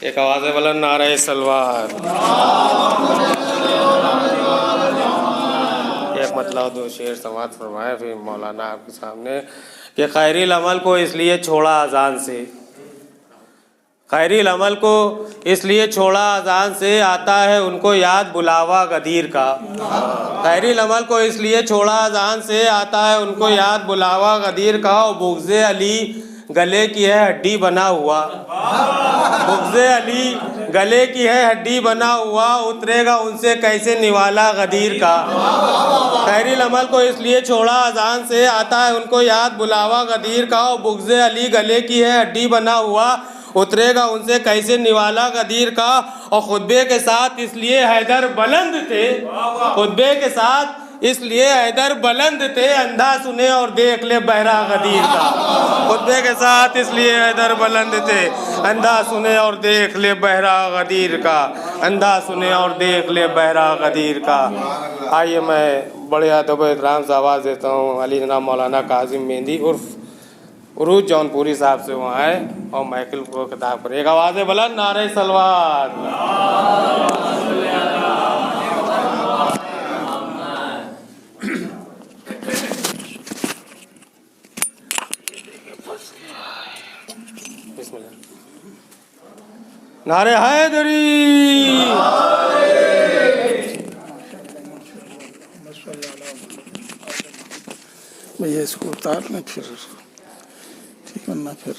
ایک آواز بلند نعرہ سلوات. ایک مطلب دو شعر سماعت فرمائے پھر مولانا آپ کے سامنے کہ خیری العمل کو اس لیے چھوڑا اذان سے، خیری العمل کو اس لیے چھوڑا اذان سے، آتا ہے ان کو یاد بلاوا غدیر کا. خیری العمل کو اس لیے چھوڑا اذان سے، آتا ہے ان کو یاد بلاوا غدیر کا. اور بغض علی گلے کی ہے ہڈی بنا ہوا، بغض علی گلے کی ہے ہڈی بنا ہوا، اترے گا ان سے کیسے نوالا غدیر کا. خیری العمل کو اس لیے چھوڑا اذان سے، آتا ہے ان کو یاد بلاوا غدیر کا. اور بغض علی گلے کی ہے ہڈی بنا ہوا، اترے گا ان سے کیسے نوالا غدیر کا. اور خطبے کے ساتھ اس لیے حیدر بلند تھے، خطبے کے ساتھ اس لیے حیدر بلند تھے، اندھا سنے اور دیکھ لے بہرا غدیر کا. خطبے کے ساتھ اس لیے حیدر بلند تھے، اندھا سنے اور دیکھ لے بہرا غدیر کا، اندھا سنے اور دیکھ لے بہرا غدیر کا. آئیے میں بڑے ادب و احترام سے آواز دیتا ہوں علی جناب مولانا کاظم مہندی عرف عروج جون پوری صاحب سے وہاں آئے اور محفل کو خطاب کرے. ایک آواز بلند نعرہ سلوات. بسم اللہ. نعرہ حیدری. بھیا اس کو اتار لیں پھر ٹھیک ہے نا. پھر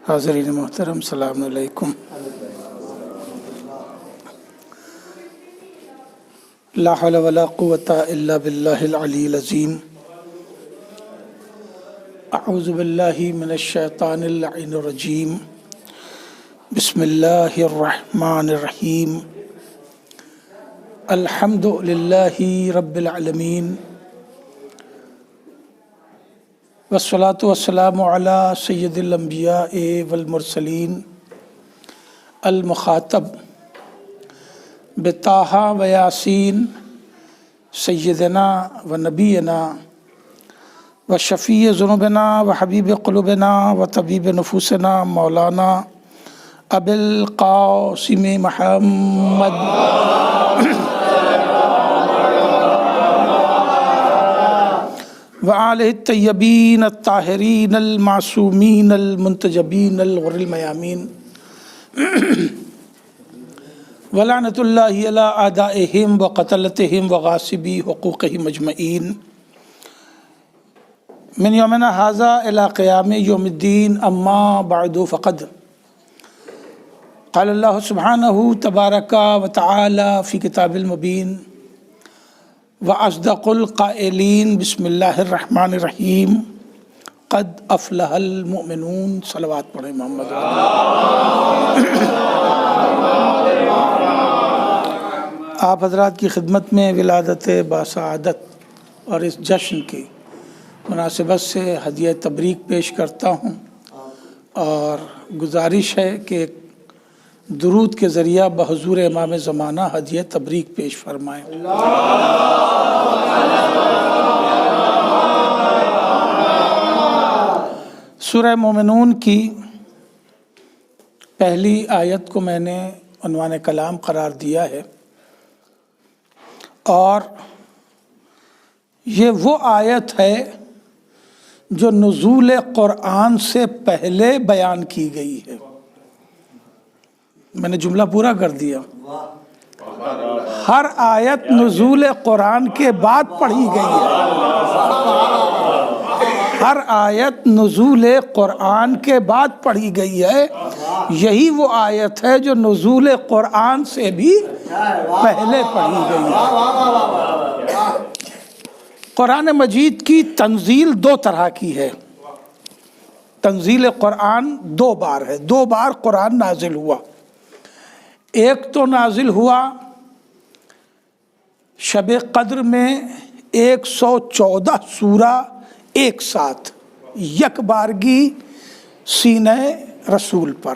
حاضرین محترم السلام علیکم. لا حول ولا قوة الا باللہ العلی العظیم. اعوذ باللہ من الشیطان اللعین الرجیم. بسم اللہ الرحمن الرحیم. الحمد للہ رب العالمین والصلاة والسلام علی سید الانبیاء والمرسلین المخاطب بطٰہٰ و یاسین سیدنا و نبینا و شفیع ذنوبنا و حبیب قلوبنا و طبیب نفوسنا مولانا ابی القاسم محمد وآلہ الطیبین الطاہرین المعصومین المنتجبین الغر المیامین ولعنۃ اللہ علی اعدائہم وقتلتہم وغاصبی حقوقہم اجمعین من یومنا ھذا الی قیام یوم الدین. اما بعد فقد قال اللہ سبحانہ تبارک و تعالی فی کتاب المبین وَأَصْدَقُ الْقَائِلِينَ بسم اللہ الرحمن الرحیم. قد افلح المؤمنون. صلوات پڑھیں محمد. آپ حضرات کی خدمت میں ولادت باسعادت اور اس جشن کی مناسبت سے ہدیہ تبریک پیش کرتا ہوں اور گزارش ہے کہ درود کے ذریعہ بحضور امام زمانہ ہدیہ تبریک پیش فرمائیں. سورہ مومنون کی پہلی آیت کو میں نے عنوان کلام قرار دیا ہے اور یہ وہ آیت ہے جو نزول قرآن سے پہلے بیان کی گئی ہے. میں نے جملہ پورا کر دیا. ہر آیت نزول قرآن کے بعد پڑھی گئی ہے. ہر آیت نزول قرآن کے بعد پڑھی گئی ہے. یہی وہ آیت ہے جو نزول قرآن سے بھی پہلے پڑھی گئی ہے. قرآن مجید کی تنزیل دو طرح کی ہے. تنزیل قرآن دو بار ہے. دو بار قرآن نازل ہوا. ایک تو نازل ہوا شب قدر میں 114 سورہ ایک ساتھ یک بارگی سینہ رسول پر.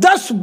10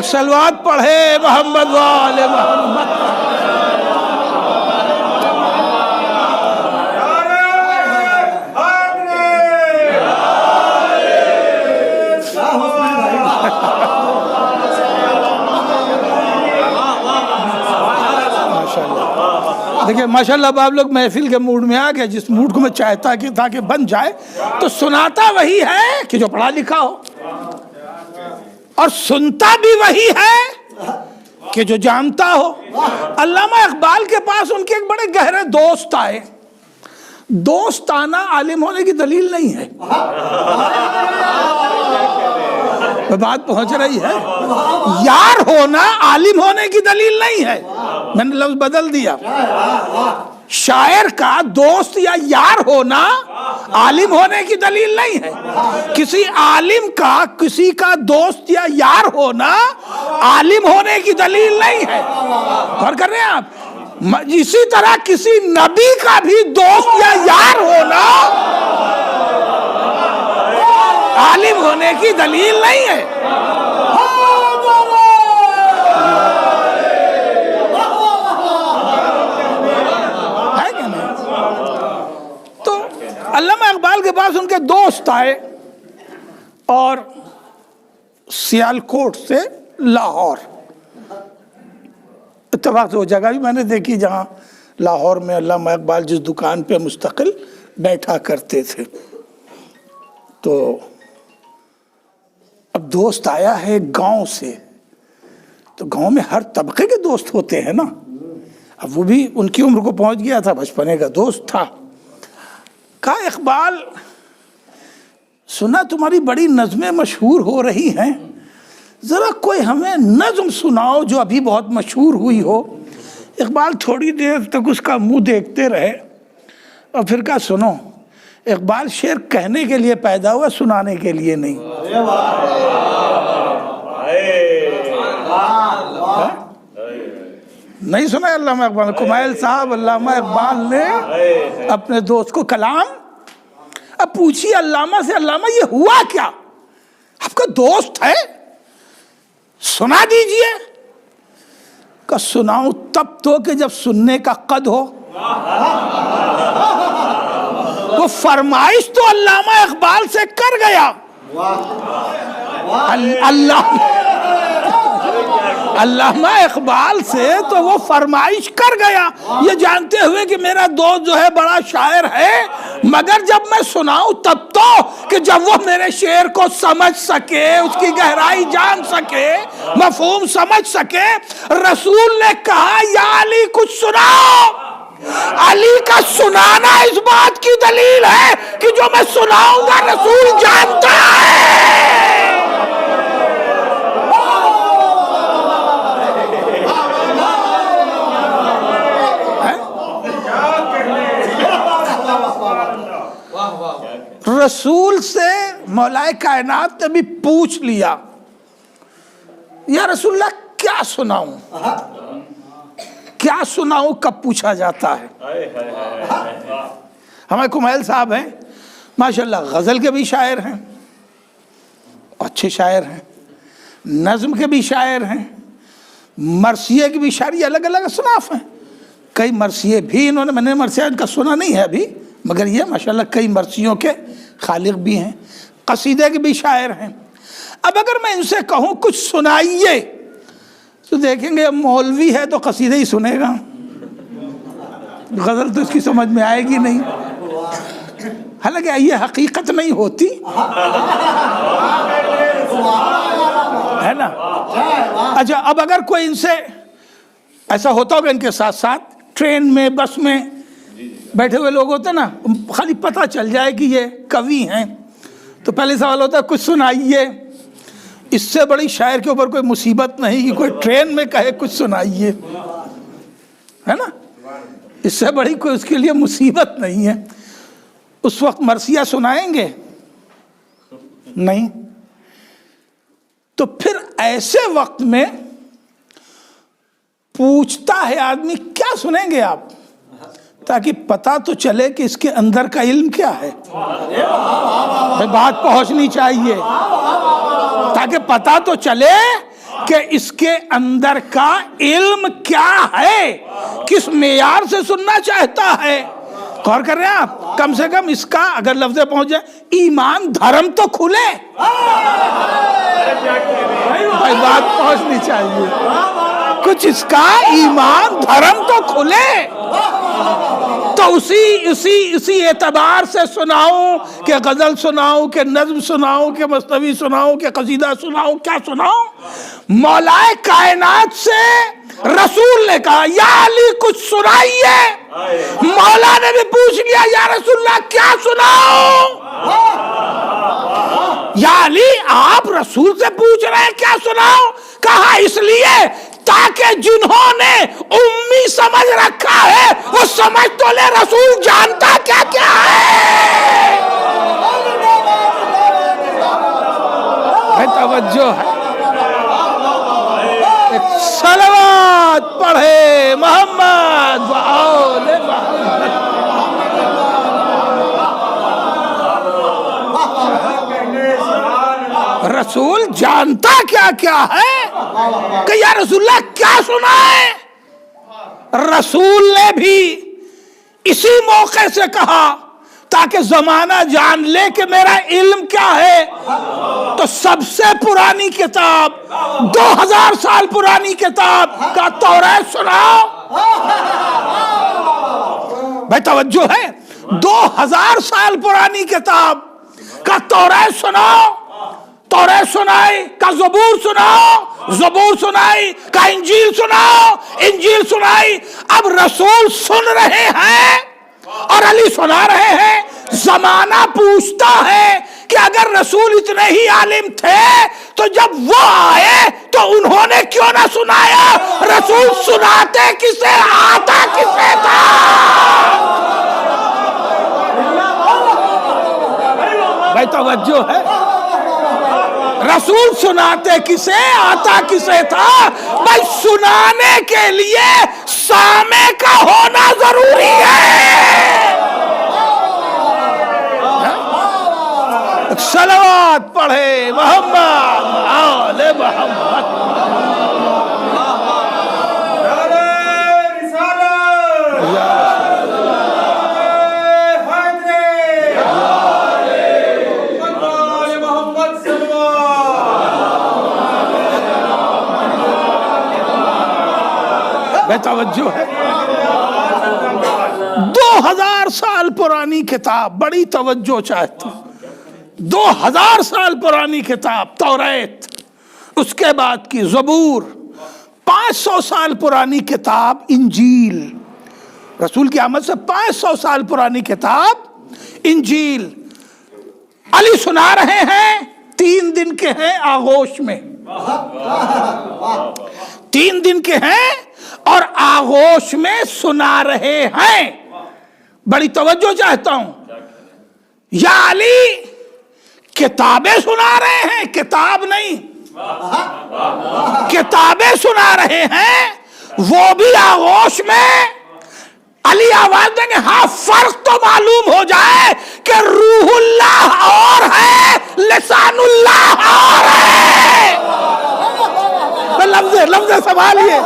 ایک صلوات پڑھے محمد والے محمد. دیکھیں ماشاءاللہ اب آپ لوگ محفل کے موڈ میں آ گئے. جس موڈ کو میں چاہتا کہ تاکہ بن جائے تو سناتا وہی ہے کہ جو پڑھا لکھا ہو, اور سنتا بھی وہی ہے کہ جو جانتا ہو. علامہ اقبال کے پاس ان کے ایک بڑے گہرے دوست آئے. دوست آنا عالم ہونے کی دلیل نہیں ہے. بات پہنچ رہی ہے؟ یار ہونا عالم ہونے کی دلیل نہیں ہے. میں نے لفظ بدل دیا. شاعر کا دوست یا یار ہونا عالم ہونے کی دلیل نہیں ہے. کسی عالم کا کسی کا دوست یا یار ہونا عالم ہونے کی دلیل نہیں ہے. غور کر رہے ہیں آپ؟ اسی طرح کسی نبی کا بھی دوست یا یار ہونا عالم ہونے کی دلیل نہیں ہے. تو علامہ اقبال کے پاس ان کے دوست آئے اور سیالکوٹ سے لاہور. اتفاق سے وہ جگہ بھی میں نے دیکھی جہاں لاہور میں علامہ اقبال جس دکان پہ مستقل بیٹھا کرتے تھے. تو اب دوست آیا ہے گاؤں سے, تو گاؤں میں ہر طبقے کے دوست ہوتے ہیں نا. اب وہ بھی ان کی عمر کو پہنچ گیا تھا, بچپنے کا دوست تھا. کہا اقبال سنا تمہاری بڑی نظمیں مشہور ہو رہی ہیں, ذرا کوئی ہمیں نظم سناؤ جو ابھی بہت مشہور ہوئی ہو. اقبال تھوڑی دیر تک اس کا منہ دیکھتے رہے اور پھر کہا سنو, اقبال شعر کہنے کے لیے پیدا ہوا, سنانے کے لیے نہیں. نہیں سنا علامہ اقبال؟ کمائل صاحب علامہ اقبال نے اپنے دوست کو کلام. اب پوچھیے علامہ سے, علامہ یہ ہوا کیا؟ آپ کا دوست ہے, سنا دیجئے. کہ سناؤں تب تو کہ جب سننے کا قد ہو. وہ فرمائش تو علامہ اقبال سے کر گیا. علامہ اقبال سے تو وہ فرمائش کر گیا, یہ جانتے ہوئے کہ میرا دوست جو ہے بڑا شاعر ہے, مگر جب میں سناؤں تب تو کہ جب وہ میرے شعر کو سمجھ سکے, اس کی گہرائی جان سکے, مفہوم سمجھ سکے. رسول نے کہا یا علی کچھ سناؤ. علی کا سنانا اس بات کی دلیل ہے کہ جو میں سناؤں گا رسول جانتا ہے. رسول سے مولا کائنات نے بھی پوچھ لیا, یا رسول اللہ کیا سناؤں, کیا سناؤں, کب پوچھا جاتا ہے. ہمارے کمائل صاحب ہیں ماشاءاللہ, غزل کے بھی شاعر ہیں, اچھے شاعر ہیں, نظم کے بھی شاعر ہیں, مرثیے کی بھی شاعری, الگ الگ اصناف ہیں. کئی مرثیے بھی انہوں نے, میں نے مرثیہ ان کا سنا نہیں ہے ابھی, مگر یہ ماشاءاللہ کئی مرثیوں کے خالق بھی ہیں. قصیدے کے بھی شاعر ہیں. اب اگر میں ان سے کہوں کچھ سنائیے تو دیکھیں گے مولوی ہے تو قصیدے ہی سنے گا, غزل تو اس کی سمجھ میں آئے گی نہیں. حالانکہ یہ حقیقت نہیں ہوتی ہے نا. اچھا اب اگر کوئی ان سے ایسا ہوتا ہوگا, ان کے ساتھ ساتھ ٹرین میں بس میں بیٹھے ہوئے لوگ ہوتے ہیں نا, خالی پتہ چل جائے کہ یہ کوی ہیں, تو پہلے سوال ہوتا ہے کچھ سنائیے. اس سے بڑی شاعر کے اوپر کوئی مصیبت نہیں کہ کوئی ٹرین میں کہے کچھ سنائیے, ہے نا. اس سے بڑی کوئی اس کے لیے مصیبت نہیں ہے. اس وقت مرثیہ سنائیں گے نہیں, تو پھر ایسے وقت میں پوچھتا ہے آدمی کیا سنیں گے آپ, تاکہ پتہ تو چلے کہ اس کے اندر کا علم کیا ہے. بات پہنچنی چاہیے, تاکہ پتہ تو چلے کہ اس کے اندر کا علم کیا ہے، کس معیار سے سننا چاہتا ہے۔ غور کر رہے ہیں آپ، کم سے کم اس کا اگر لفظ پہنچ جائے ایمان دھرم تو کھلے۔ بھائی بات پہنچنی چاہیے، کچھ اس کا ایمان دھرم تو کھلے۔ تو اسی اعتبار سے سناؤں کہ غزل سناؤں کہ نظم سناؤں کہ مثنوی سناؤں کہ قصیدہ سناؤں، کیا سناؤں؟ مولا کائنات سے رسول نے کہا یا علی کچھ سنائیے۔ مولا نے بھی پوچھ لیا یا رسول اللہ کیا سناؤں؟ یا علی آپ رسول سے پوچھ رہے ہیں کیا سناؤں؟ کہا اس لیے تاکہ جنہوں نے امی سمجھ رکھا ہے وہ سمجھ تو لے رسول جانتا کیا کیا ہے۔ توجہ ہے، ایک صلوات پڑھے محمد و آل محمد۔ رسول جانتا کیا کیا ہے کہ یا رسول اللہ کیا سنائے؟ رسول نے بھی اسی موقع سے کہا تاکہ زمانہ جان لے کہ میرا علم کیا ہے۔ تو سب سے پرانی کتاب 2000 سال پرانی کتاب کا توریت سناؤ۔ بھائی توجہ ہے، 2000 سال پرانی کتاب کا توریت سناؤ، توریت سنائی کا زبور سناؤ، زبور سنائی کا انجیل سناؤ، انجیل سنائی۔ اب رسول سن رہے ہیں اور علی سنا رہے ہیں۔ زمانہ پوچھتا ہے کہ اگر رسول اتنے ہی عالم تھے تو جب وہ آئے تو انہوں نے کیوں نہ سنایا؟ رسول سناتے کسے، آتا کسے تھا؟ بھائی توجہ ہے، رسول سناتے کسے، آتا کسے تھا؟ بھائی سنانے کے لیے سامع کا ہونا ضروری ہے۔ صلوات پڑھے محمد آل محمد۔ بے توجہ ہے، 2000 سال پرانی کتاب، بڑی توجہ چاہتی، 2000 سال پرانی کتاب توریت، اس کے بعد کی زبور، 500 سال پرانی کتاب انجیل، رسول کی آمد سے 500 سال پرانی کتاب انجیل۔ علی سنا رہے ہیں، 3 دن کے ہیں آغوش میں، 3 دن کے ہیں اور آغوش میں سنا رہے ہیں۔ بڑی توجہ چاہتا ہوں، یا علی کتابیں سنا رہے ہیں، کتاب نہیں، کتابیں سنا رہے ہیں، وہ بھی آغوش میں۔ علی آواز دیں گے، ہاں فرق تو معلوم ہو جائے کہ روح اللہ اور ہے، لسان اللہ اور ہے۔ لفظ سنبھالیے،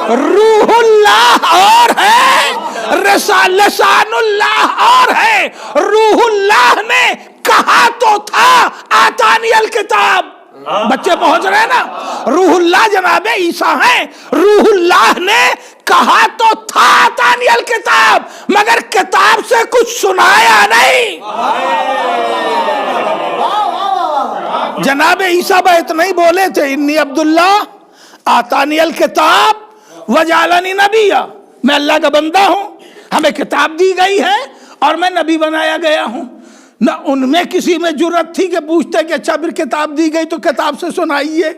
روح اللہ اور ہے، لسان اللہ اور ہے۔ روح اللہ نے کہا تو تھا آتانی الکتاب، بچے پہنچ رہے ہیں نا، روح اللہ جناب عیسیٰ ہیں، روح اللہ نے کہا تو تھا آتانی الکتاب، مگر کتاب سے کچھ سنایا نہیں۔ جناب عیسیٰ بیت نہیں بولے تھے، انی عبداللہ آتانی الکتاب وجعلنی نبیا، میں اللہ کا بندہ ہوں، ہمیں کتاب دی گئی ہے اور میں نبی بنایا گیا ہوں۔ نہ ان میں کسی میں جرت تھی کہ پوچھتے کہ اچھا پھر کتاب دی گئی تو کتاب سے سنائیے،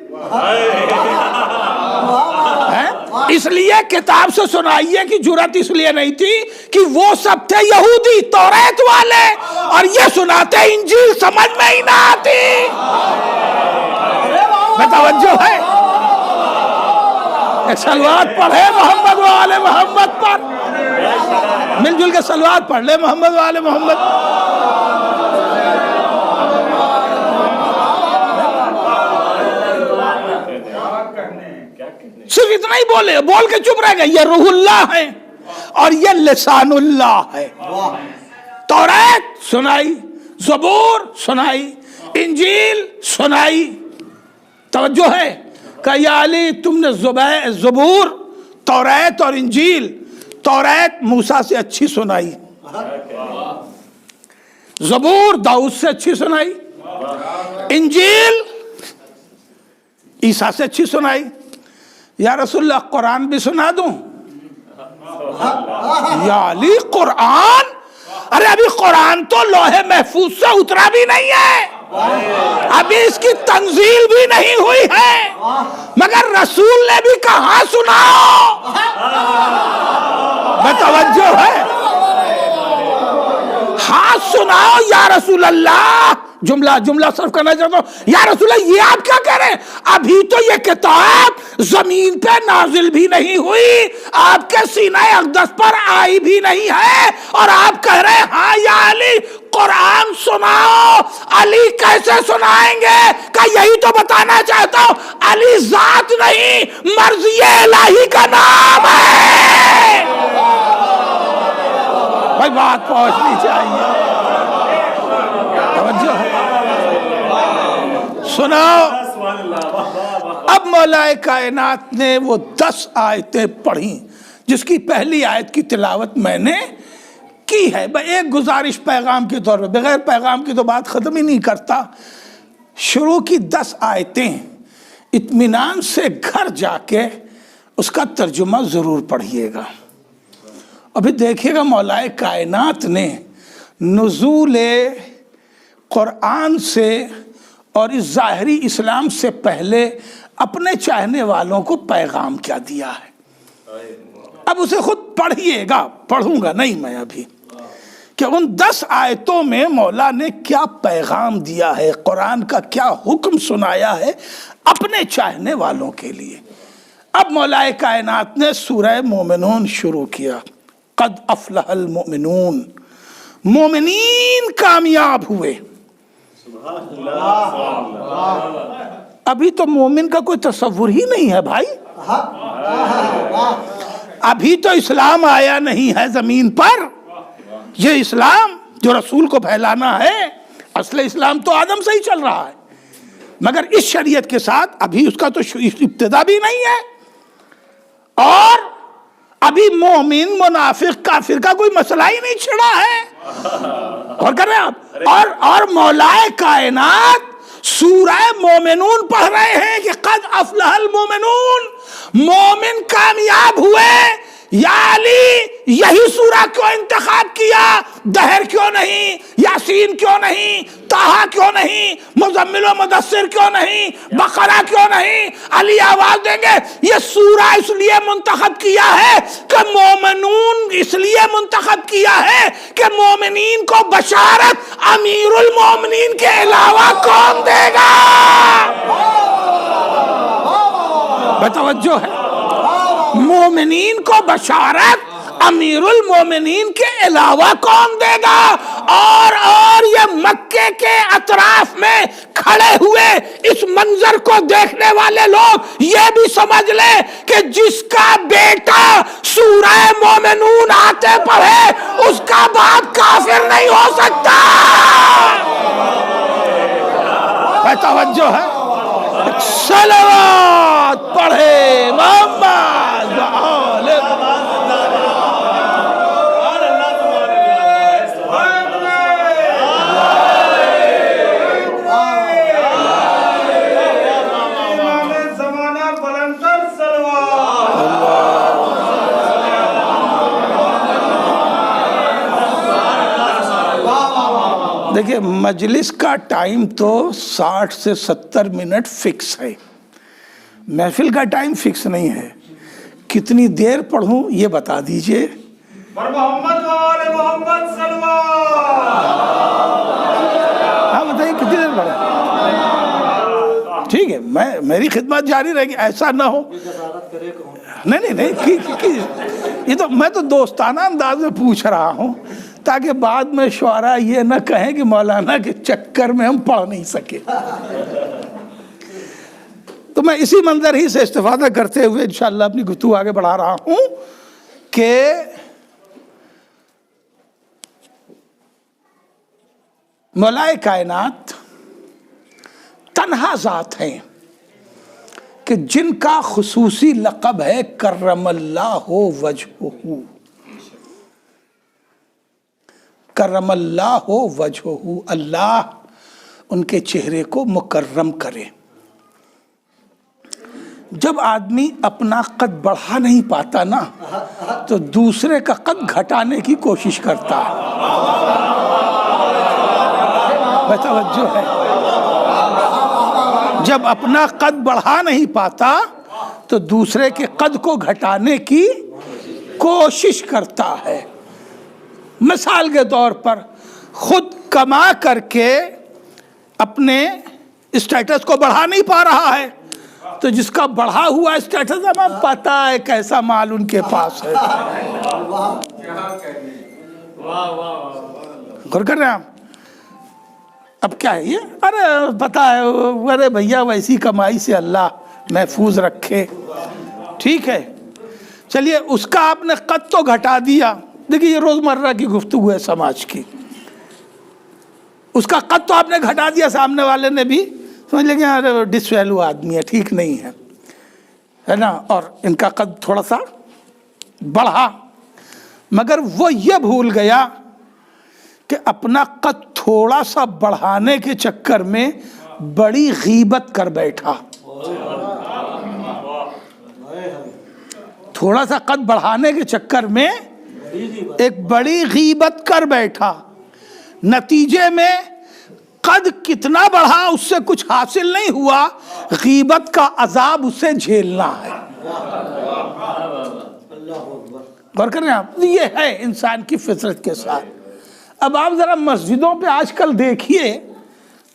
اس لیے کتاب سے سنائیے کی جرت اس لیے نہیں تھی کہ وہ سب تھے یہودی توریت والے اور یہ سناتے انجیل سمجھ میں ہی نہ آتی۔ توجہ ہے، ایک صلوات پڑھے محمد و آل محمد پر، مل جل کے صلوات پڑھ لے محمد و آل محمد۔ صرف اتنا ہی بولے, بول کے چپ رہ گئے. یہ روح اللہ ہے اور یہ لسان اللہ ہے. توریت سنائی, زبور سنائی, انجیل سنائی. توجہ ہے کہ یا علی تم نے زبور, توریت اور انجیل, توریت موسیٰ سے اچھی سنائی, زبور داؤد سے اچھی سنائی, انجیل عیسیٰ سے اچھی سنائی. یا رسول اللہ قرآن بھی سنا دوں؟ یا علی قرآن, ارے ابھی قرآن تو لوح محفوظ سے اترا بھی نہیں ہے, ابھی اس کی تنزیل بھی نہیں ہوئی ہے, مگر رسول نے بھی کہا سناؤ. توجہ ہے, ہاں سناؤ یا رسول اللہ. جملہ صرف کرنا چاہتا ہوں, یا رسول اللہ یہ آپ کیا کہہ رہے ہیں؟ ابھی تو یہ کتاب زمین پہ نازل بھی نہیں ہوئی, آپ کے سینہ اقدس پر آئی بھی نہیں ہے, اور آپ کہہ رہے ہیں ہاں یا علی قرآن سناؤ. علی کیسے سنائیں گے؟ کہ یہی تو بتانا چاہتا ہوں, علی ذات نہیں مرضی الہی کا نام ہے. بھائی بات پہنچنی چاہیے, توجہ ہے. سناؤ. اب مولا کائنات نے وہ 10 آیتیں پڑھی جس کی پہلی آیت کی تلاوت میں نے کی ہے. ایک گزارش پیغام کے طور پر, بغیر پیغام کی تو بات ختم ہی نہیں کرتا. شروع کی 10 آیتیں اطمینان سے گھر جا کے اس کا ترجمہ ضرور پڑھیے گا. ابھی دیکھیے گا مولا کائنات نے نزول قرآن سے اور اس ظاہری اسلام سے پہلے اپنے چاہنے والوں کو پیغام کیا دیا ہے. اب اسے خود پڑھیے گا, پڑھوں گا نہیں میں ابھی, کہ ان 10 آیتوں میں مولا نے کیا پیغام دیا ہے, قرآن کا کیا حکم سنایا ہے اپنے چاہنے والوں کے لیے. اب مولا کائنات نے سورہ مومنون شروع کیا. قد افلح المؤمنون, مومنین کامیاب ہوئے. ابھی تو مومن کا کوئی تصور ہی نہیں ہے بھائی, ابھی تو اسلام آیا نہیں ہے زمین پر. یہ اسلام جو رسول کو پھیلانا ہے, اصل اسلام تو آدم سے ہی چل رہا ہے, مگر اس شریعت کے ساتھ ابھی اس کا تو ابتدا بھی نہیں ہے. اور ابھی مومن منافق کافر کا کوئی مسئلہ ہی نہیں چھڑا ہے. اور کر رہے ہیں آپ, اور مولا کائنات سورہ مومنون پڑھ رہے ہیں کہ قد افلح المومنون, مومن کامیاب ہوئے. یا علی یہی سورہ کیوں انتخاب کیا؟ دہر کیوں نہیں, یاسین کیوں نہیں, طٰہٰ کیوں نہیں, مزمل و مدثر کیوں نہیں, بقرہ کیوں نہیں؟ علی آواز دیں گے یہ سورہ اس لیے منتخب کیا ہے کہ مومنون, اس لیے منتخب کیا ہے کہ مومنین کو بشارت امیر المومنین کے علاوہ کون دے گا؟ بتوجہ ہے, مومنین کو بشارت امیر المومنین کے علاوہ کون دے گا؟ اور یہ مکے کے اطراف میں کھڑے ہوئے اس منظر کو دیکھنے والے لوگ یہ بھی سمجھ لیں کہ جس کا بیٹا سورہ مومنون آتے پڑھے اس کا باپ کافر نہیں ہو سکتا. توجہ ہے, صلوات پڑھے محمد وآلہ. دیکھیں مجلس کا ٹائم تو 60 سے 70 منٹ فکس ہے, محفل کا ٹائم فکس نہیں ہے. کتنی دیر پڑھوں یہ بتا دیجئے. محمد وآل محمد صلوات. ہاں بتائیے کتنی دیر پڑھیں؟ ٹھیک ہے, میری خدمت جاری رہے گی, ایسا نہ ہو. نہیں, یہ تو میں تو دوستانہ انداز میں پوچھ رہا ہوں تاکہ بعد میں شعراء یہ نہ کہیں کہ مولانا کے چکر میں ہم پڑھ نہیں سکے. تو تو میں اسی منظر ہی سے استفادہ کرتے ہوئے انشاءاللہ اپنی گفتگو آگے بڑھا رہا ہوں کہ مولائے کائنات تنہا ذات ہیں کہ جن کا خصوصی لقب ہے کرم اللہ وجہہ، کرم اللہ وجہہ، اللہ ان کے چہرے کو مکرم کرے۔ جب آدمی اپنا قد بڑھا نہیں پاتا نا تو دوسرے کا قد گھٹانے کی کوشش کرتا ہے۔ توجہ ہے، جب اپنا قد بڑھا نہیں پاتا تو دوسرے کے قد کو گھٹانے کی کوشش کرتا ہے۔ مثال کے طور پر خود کما کر کے اپنے اسٹیٹس کو بڑھا نہیں پا رہا ہے تو جس کا بڑھا ہوا اسٹیٹس ہمیں پتا ہے کیسا مال ان کے پاس ہے۔ غور کر رہے ہیں آپ؟ اب کیا ہے یہ؟ ارے پتا ہے، ارے بھیا ویسی کمائی سے اللہ محفوظ رکھے، ٹھیک ہے چلیے اس کا آپ نے قد تو گھٹا دیا۔ دیکھیے یہ روزمرہ کی گفتگو ہے سماج کی، اس کا قد تو آپ نے گھٹا دیا، سامنے والے نے بھی سمجھ لیں گے ڈس ویلو آدمی ہے، ٹھیک نہیں ہے نا، اور ان کا قد تھوڑا سا بڑھا، مگر وہ یہ بھول گیا کہ اپنا قد تھوڑا سا بڑھانے کے چکر میں بڑی غیبت کر بیٹھا۔ تھوڑا سا قد بڑھانے کے چکر میں ایک بڑی غیبت کر بیٹھا، نتیجے میں قد کتنا بڑھا اس سے کچھ حاصل نہیں ہوا، غیبت کا عذاب اسے جھیلنا ہے۔ غور کر رہے ہیں آپ؟ یہ ہے انسان کی فطرت کے ساتھ۔ اب آپ ذرا مسجدوں پہ آج کل دیکھیے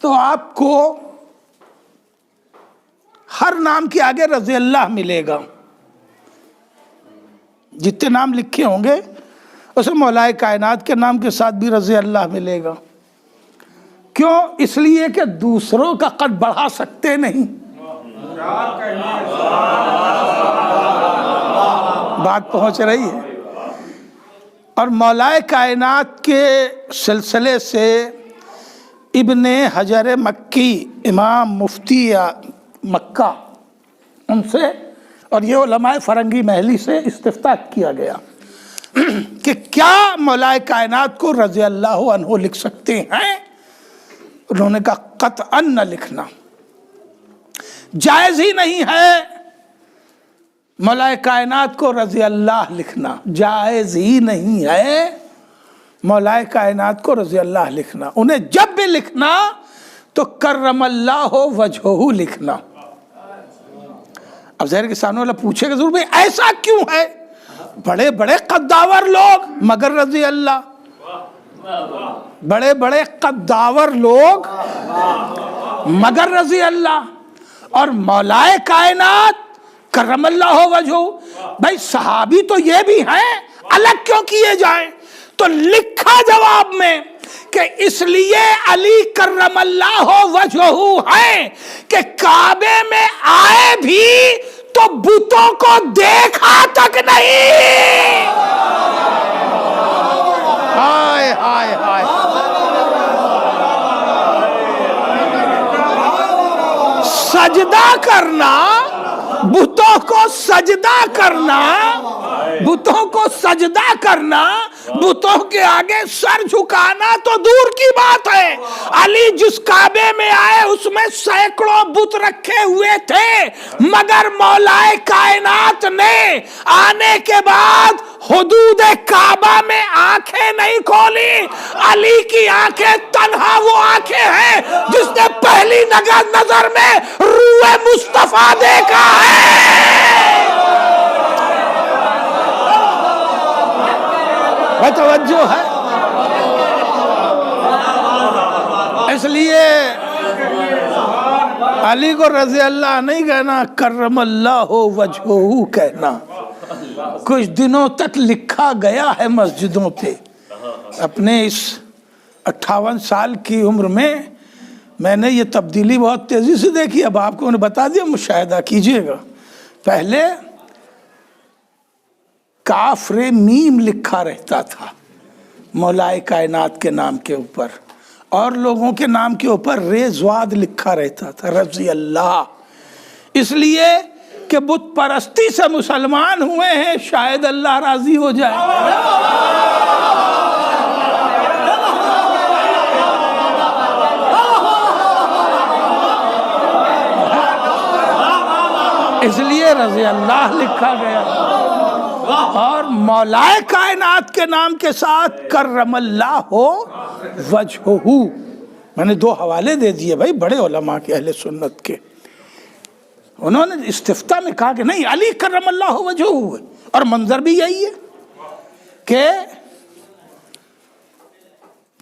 تو آپ کو ہر نام کے آگے رضی اللہ ملے گا، جتنے نام لکھے ہوں گے اسے مولائے کائنات کے نام کے ساتھ بھی رضی اللہ ملے گا۔ کیوں؟ اس لیے کہ دوسروں کا قد بڑھا سکتے نہیں۔ بات پہنچ رہی ہے؟ اور مولائے کائنات کے سلسلے سے ابن حجر مکی، امام مفتی مکہ، ان سے اور یہ علماء فرنگی محلی سے استفتاء کیا گیا کہ کیا مولائے کائنات کو رضی اللہ عنہ لکھ سکتے ہیں؟ انہوں نے کہا قطعاً نہ لکھنا، جائز ہی نہیں ہے مولائے کائنات کو رضی اللہ لکھنا، جائز ہی نہیں ہے مولائے کائنات کو رضی اللہ لکھنا۔ انہیں جب بھی لکھنا تو کرم اللہ وجہہ لکھنا۔ اب ظاہر کے سامنے والا پوچھے گا ضرور بھائی ایسا کیوں ہے؟ بڑے بڑے قداور لوگ مگر رضی اللہ، بڑے بڑے قداور لوگ مگر رضی اللہ، اور مولائے کائنات کرم اللہ وجہہ۔ بھائی صحابی تو یہ بھی ہیں، الگ کیوں کیے جائیں؟ تو لکھا جواب میں کہ اس لیے علی کرم اللہ وجہہ ہے کہ کعبے میں آئے بھی تو بتوں کو دیکھا تک نہیں۔ ہائے ہائے ہائے، سجدہ کرنا، بتوں کو سجدہ کرنا، بتوں کو سجدہ کرنا، بتوں کے آگے سر جھکانا تو دور کی بات ہے۔ علی جس کعبے میں آئے اس میں سینکڑوں بت رکھے ہوئے تھے، مگر مولائے کائنات نے آنے کے بعد حدود کعبہ میں آنکھیں نہیں کھولی۔ علی کی آنکھیں تنہا وہ آنکھیں ہیں جس نے پہلی نظر میں روح مصطفیٰ دیکھا ہے۔ توجہ ہے؟ اس لیے علی کو رضی اللہ نہیں کہنا، کرم اللہ وجہہ کہنا۔ کچھ دنوں تک لکھا گیا ہے مسجدوں پہ، اپنے اس 58 سال کی عمر میں میں نے یہ تبدیلی بہت تیزی سے دیکھی، اب آپ کو میں نے بتا دیا، مشاہدہ کیجئے گا۔ پہلے کاف رے میم لکھا رہتا تھا مولائے کائنات کے نام کے اوپر، اور لوگوں کے نام کے اوپر رے زواد لکھا رہتا تھا، رضی اللہ، اس لیے کہ بت پرستی سے مسلمان ہوئے ہیں، شاید اللہ راضی ہو جائے۔ اس لیے رضی اللہ لکھا گیا، اور مولائے کائنات کے نام کے ساتھ کرم اللہ ہو وجہہ۔ میں نے 2 حوالے دے دیے بھائی بڑے علماء کے، اہل سنت کے، انہوں نے استفتاء میں کہا کہ نہیں، علی کرم اللہ وجہہ ہوئے، اور منظر بھی یہی ہے کہ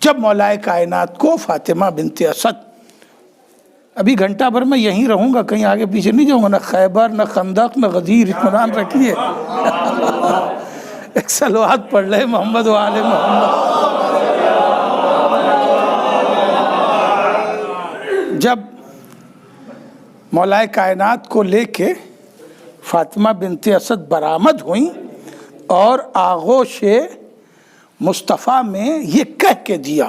جب مولائے کائنات کو فاطمہ بنت اسد، ابھی گھنٹہ بھر میں یہیں رہوں گا، کہیں آگے پیچھے نہیں جاؤں گا، نہ خیبر نہ خندق نہ غدیر، اطمینان رکھیے۔ ایک صلوات پڑھ لے محمد و آل محمد۔ جب مولائے کائنات کو لے کے فاطمہ بنت اسد برآمد ہوئیں اور آغوش مصطفیٰ میں یہ کہہ کے دیا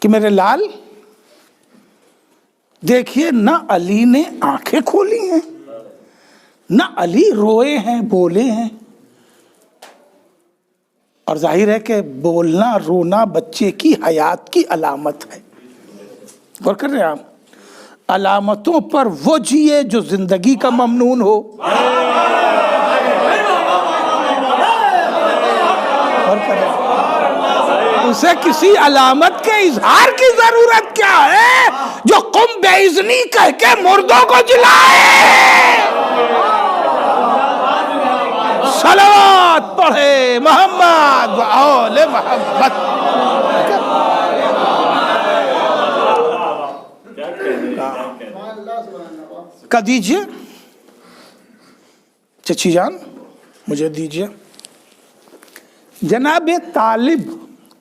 کہ میرے لال دیکھیے، نہ علی نے آنکھیں کھولی ہیں، نہ علی روئے ہیں، بولے ہیں، اور ظاہر ہے کہ بولنا رونا بچے کی حیات کی علامت ہے۔ غور کر رہے ہیں آپ، علامتوں پر وہ جیے جو زندگی کا ممنون ہو۔ غور کر رہے ہیں، اسے کسی علامت کے اظہار کی ضرورت کیا ہے جو قم بے اذنی کہہ کے مردوں کو جلائے۔ صلوات پڑھے محمد و آل محمد۔ کا دیجئے چچی جان، مجھے دیجئے۔ جناب طالب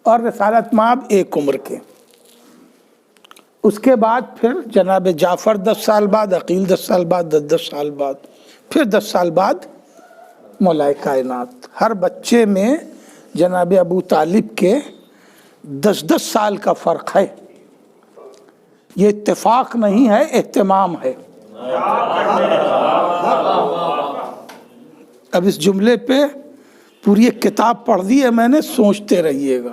اور رسالت مآب ایک عمر کے، اس کے بعد پھر جناب جعفر 10 سال بعد، عقیل 10 سال بعد، 10 سال بعد، پھر 10 سال بعد مولائے کائنات۔ ہر بچے میں جناب ابو طالب کے 10 سال کا فرق ہے۔ یہ اتفاق نہیں ہے، اہتمام ہے۔ اب اس جملے پہ پوری ایک کتاب پڑھ دی ہے میں نے، سوچتے رہیے گا۔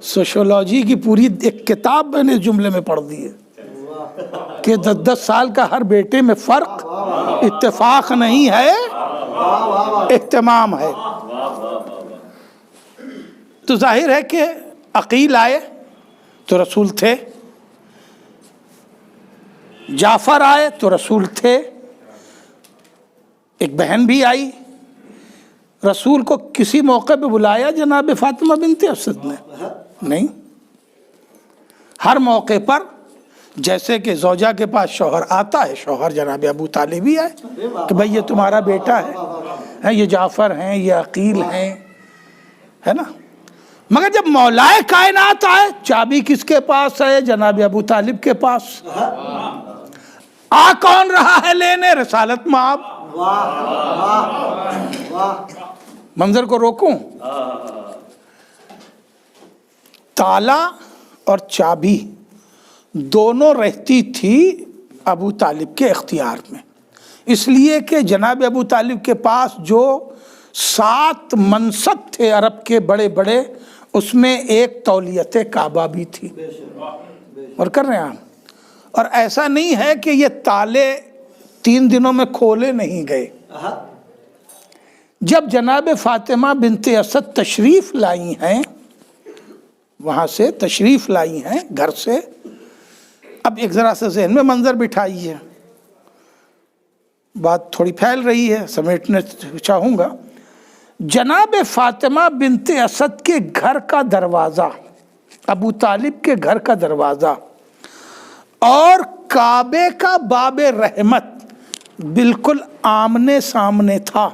سوشولوجی کی پوری ایک کتاب میں نے اس جملے میں پڑھ دی ہے کہ 10 سال کا ہر بیٹے میں فرق اتفاق نہیں ہے، اہتمام ہے۔ تو ظاہر ہے کہ عقیل آئے تو رسول تھے، جعفر آئے تو رسول تھے، ایک بہن بھی آئی۔ رسول کو کسی موقع پہ بلایا جناب فاطمہ بنت اسد نے؟ نہیں۔ ہر موقع پر جیسے کہ زوجہ کے پاس شوہر آتا ہے، شوہر جناب ابو طالب ہی آئے کہ بھئی یہ تمہارا بیٹا ہے، یہ جعفر ہیں، یہ عقیل ہیں، ہے نا۔ مگر جب مولائے کائنات آئے، چابی کس کے پاس ہے؟ جناب ابو طالب کے پاس۔ آ کون رہا ہے لینے؟ رسالت مآب۔ منظر کو روکوں، تالا اور چابی دونوں رہتی تھی ابو طالب کے اختیار میں، اس لیے کہ جناب ابو طالب کے پاس جو 7 منصب تھے عرب کے بڑے بڑے، اس میں ایک تولیت کعبہ بھی تھی۔ اور کر رہے ہیں آپ، اور ایسا نہیں ہے کہ یہ تالے 3 دنوں میں کھولے نہیں گئے۔ جب جناب فاطمہ بنت اسد تشریف لائی ہیں، وہاں سے تشریف لائی ہیں گھر سے، اب ایک ذرا سے ذہن میں منظر بٹھائیے، بات تھوڑی پھیل رہی ہے، سمیٹنا چاہوں گا۔ جناب فاطمہ بنت اسد کے گھر کا دروازہ، ابو طالب کے گھر کا دروازہ اور کعبے کا باب رحمت بالکل آمنے سامنے تھا۔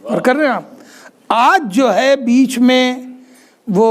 اور کر رہے ہیں آپ، آج جو ہے بیچ میں وہ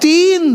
3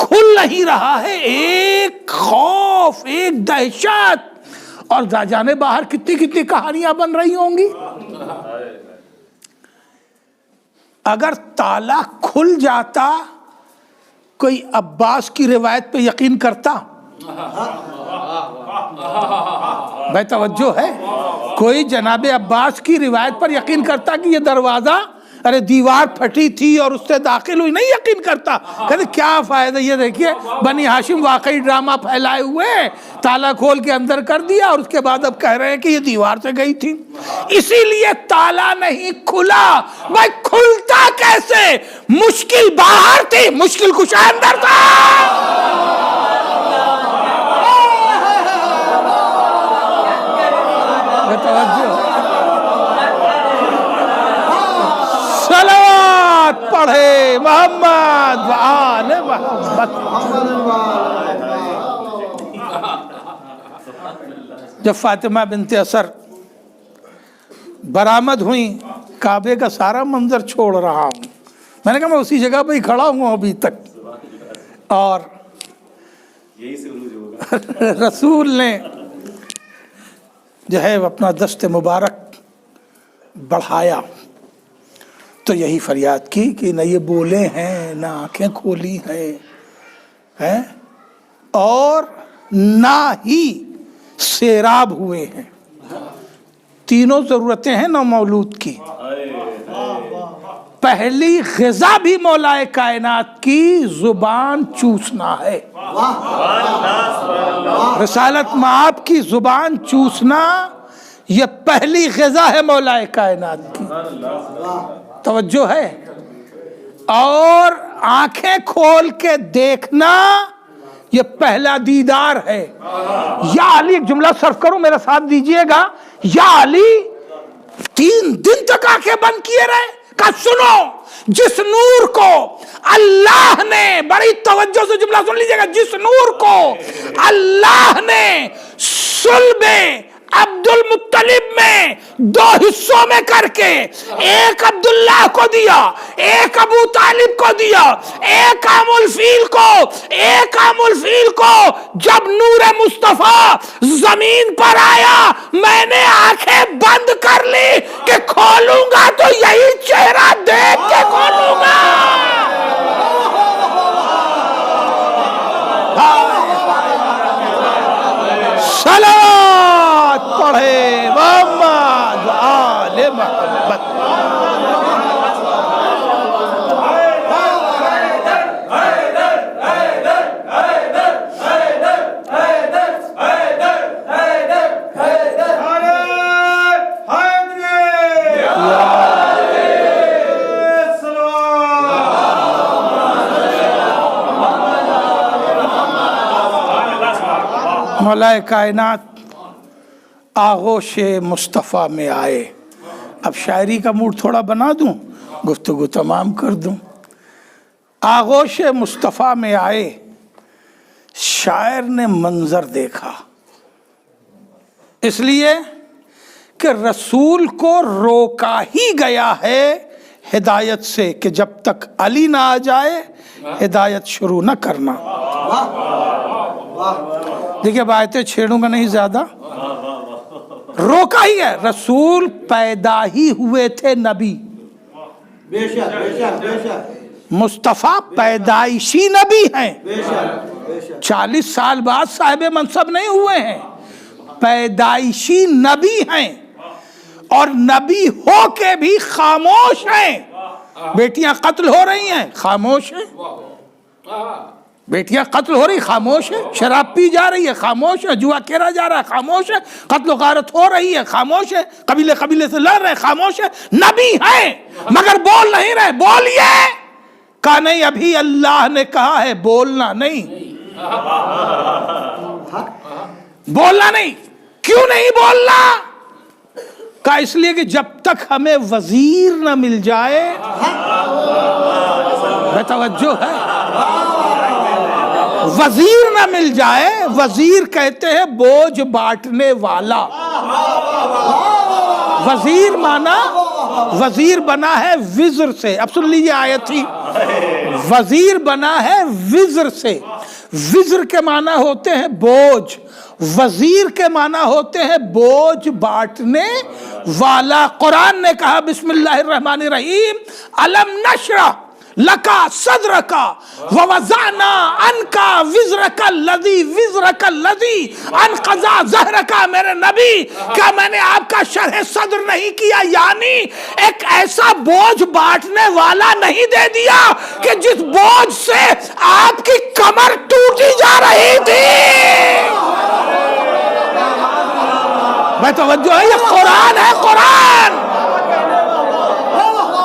کھل نہیں رہا ہے، ایک خوف، ایک دہشت، اور جانے باہر کتنی کتنی کہانیاں بن رہی ہوں گی۔ اگر تالا کھل جاتا کوئی عباس کی روایت پہ یقین کرتا؟ بھائی توجہ ہے، کوئی جناب عباس کی روایت پر یقین کرتا کہ یہ دروازہ ارے دیوار پھٹی تھی اور اس سے داخل ہوئی؟ نہیں یقین کرتا، کہتے کیا فائدہ، یہ دیکھیے بنی ہاشم واقعی ڈرامہ پھیلائے ہوئے، تالا کھول کے اندر کر دیا اور اس کے بعد اب کہہ رہے ہیں کہ یہ دیوار سے گئی تھی۔ اسی لیے تالا نہیں کھلا۔ بھائی کھلتا کیسے؟ مشکل باہر تھی، مشکل کچھ اندر تھا۔ صلوات پڑھے محمد وآل محمد۔ جب فاطمہ بنت اسر برآمد ہوئیں، کعبے کا سارا منظر چھوڑ رہا ہوں، میں نے کہا میں اسی جگہ پہ ہی کھڑا ہوں ابھی تک، اور رسول نے جو ہے اپنا دست مبارک بڑھایا تو یہی فریاد کی کہ نہ یہ بولے ہیں، نہ آنکھیں کھولی ہیں، اور نہ ہی سیراب ہوئے ہیں۔ تینوں ضرورتیں ہیں نو مولود کی۔ پہلی غذا بھی مولا کائنات کی زبان چوسنا ہے۔ رسالت مآب کی زبان چوسنا یہ پہلی غذا ہے مولا کائنات کی، توجہ ہے۔ اور آنکھیں کھول کے دیکھنا یہ پہلا دیدار ہے۔ یا علی، ایک جملہ صرف کروں، میرا ساتھ دیجئے گا۔ یا علی 3 دن تک آنکھیں بند کیے رہے، کہا سنو، جس نور کو اللہ نے، بڑی توجہ سے جملہ سن لیجئے گا، جس نور کو اللہ نے صلب عبد المطلب میں 2 حصوں میں کر کے ایک عبداللہ کو دیا، ایک ابو طالب کو دیا، ایک عام الفیل کو، جب نور مصطفیٰ زمین پر آیا میں نے آنکھیں بند کر لی کہ کھولوں گا تو یہی چہرہ دیکھ کے کھولوں گا۔ صلوات پڑھے محمد آل محمد۔ مولا کائنات آغوش مصطفیٰ میں آئے۔ اب شاعری کا موڈ تھوڑا بنا دوں، گفتگو تمام کر دوں۔ آغوش مصطفیٰ میں آئے، شاعر نے منظر دیکھا، اس لیے کہ رسول کو روکا ہی گیا ہے ہدایت سے کہ جب تک علی نہ آ جائے ہدایت شروع نہ کرنا۔ دیکھیں اب آیتیں چھیڑوں گا نہیں زیادہ، روکا ہی ہے۔ رسول پیدا ہی ہوئے تھے نبی، بے شک بے شک بے شک، مصطفیٰ پیدائشی نبی ہیں، 40 سال بعد صاحب منصب نہیں ہوئے ہیں، پیدائشی نبی ہیں، اور نبی ہو کے بھی خاموش ہیں۔ بیٹیاں قتل ہو رہی ہیں، خاموش ہیں۔ بیٹیاں قتل ہو رہی، خاموش ہے۔ شراب پی جا رہی ہے، خاموش ہے۔ جوا کھیلا جا رہا ہے، خاموش ہے۔ قتل و غارت ہو رہی ہے، خاموش ہے۔ قبیلے سے لڑ رہے، خاموش ہے۔ نبی ہیں مگر بول نہیں رہے، بولیے۔ کہا نہیں، ابھی اللہ نے کہا ہے بولنا نہیں، بولنا نہیں۔ کیوں نہیں بولنا؟ کہا اس لیے کہ جب تک ہمیں وزیر نہ مل جائے، بے توجہ ہے، وزیر نہ مل جائے، وزیر کہتے ہیں بوجھ بانٹنے والا، وزیر مانا وزیر بنا ہے وزر سے. اب سن لیجیے آیت تھی, وزیر بنا ہے وزر سے. وزر کے معنی ہوتے ہیں بوجھ, وزیر کے معنی ہوتے ہیں بوجھ بانٹنے والا. قرآن نے کہا بسم اللہ الرحمن الرحیم, الم نشرح لکا صدرکا ووضعنا عنکا وزرک الذی انقضا ظہرکا. میرے نبی, کیا میں نے آپ کا شرح صدر نہیں کیا, یعنی ایک ایسا بوجھ بانٹنے والا نہیں دے دیا کہ جس بوجھ سے آپ کی کمر ٹوٹی جا رہی تھی. میں توجہ ہے, یہ قرآن ہے, قرآن,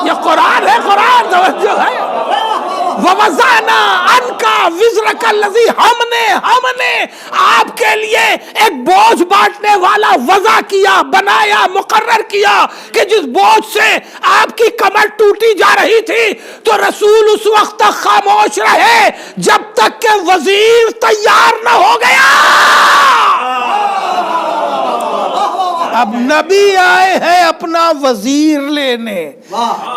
یہ قرآن ہے, قرآن, توجہ ہے. وَوَضَعْنَا عَنْكَ وِزْرَكَ الَّذِي, ہم نے آپ کے لیے ایک بوجھ بانٹنے والا وضع کیا, بنایا, مقرر کیا کہ جس بوجھ سے آپ کی کمر ٹوٹی جا رہی تھی. تو رسول اس وقت تک خاموش رہے جب تک کہ وزیر تیار نہ ہو گیا. اب نبی آئے ہیں اپنا وزیر لینے,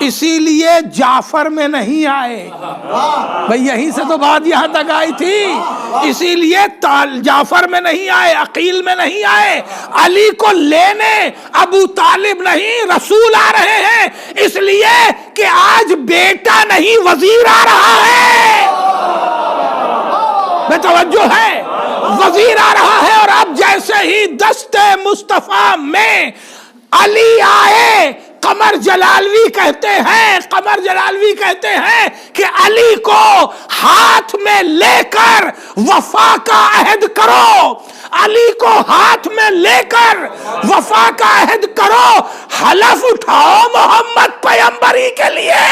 اسی لیے جعفر میں نہیں آئے. بھئی یہیں سے تو بات یہاں تک آئی تھی. اسی لیے جعفر میں نہیں آئے, عقیل میں نہیں آئے, علی کو لینے ابو طالب نہیں, رسول آ رہے ہیں. اس لیے کہ آج بیٹا نہیں وزیر آ رہا ہے. میں توجہ ہے, وزیر آ رہا ہے. اور اب جیسے ہی دست مصطفیٰ میں علی آئے, قمر جلالوی کہتے ہیں کہ علی کو ہاتھ میں لے کر وفا کا عہد کرو, علی کو ہاتھ میں لے کر وفا کا عہد کرو, حلف اٹھاؤ محمد پیغمبری کے لیے.